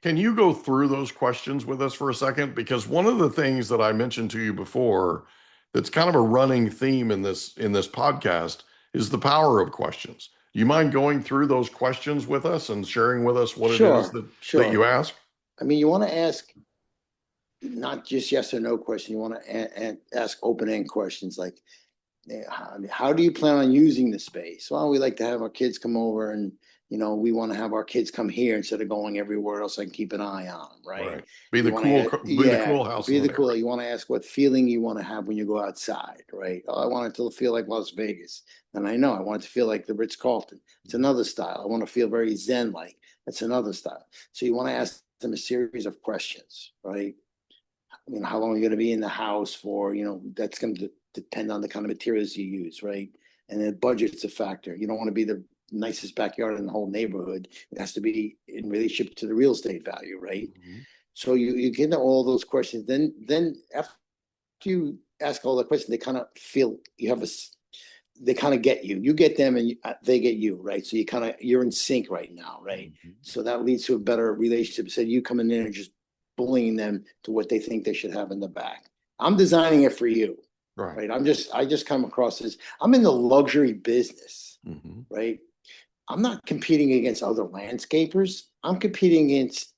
Can you go through those questions with us for a second? Because one of the things that I mentioned to you before that's kind of a running theme in this podcast is the power of questions. Do you mind going through those questions with us and sharing with us what it is Sure, that you sure. ask? I mean, you want to ask not just yes or no question. You want to ask open-end questions like, how do you plan on using the space? Well, we like to have our kids come over and, we want to have our kids come here instead of going everywhere else and keep an eye on them, right? Right. Be You the want to, be the yeah, cool house in be the the cool. neighborhood. You want to ask what feeling you want to have when you go outside, right? Oh, I want it to feel like Las Vegas. And I know I want it to feel like the Ritz-Carlton. It's another style. I want to feel very Zen-like. That's another style. So you want to ask them a series of questions, right? How long are you going to be in the house for? That's going to depend on the kind of materials you use, right? And then budget's a factor. You don't want to be the nicest backyard in the whole neighborhood. It has to be in relationship to the real estate value, right? Mhm. So you get into all those questions. Then after you ask all the questions, they kind of feel you have they kind of get you. You get them, and they get you, right? So you're in sync right now, right? Mhm. So that leads to a better relationship. Instead, you coming in and just bullying them to what they think they should have in the back. I'm designing it for you, Right. right? I just come across as I'm in the luxury business, Mhm. right? I'm not competing against other landscapers. I'm competing against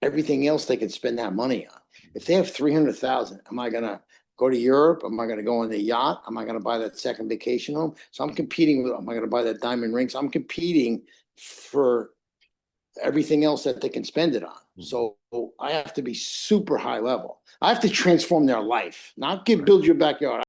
everything else they can spend that money on. If they have 300,000, am I gonna go to Europe? Am I gonna go on the yacht? Am I gonna buy that second vacation home? So I'm competing with. Am I gonna buy that diamond ring? So I'm competing for everything else that they can spend it on. Mhm. So I have to be super high level. I have to transform their life, not build your backyard.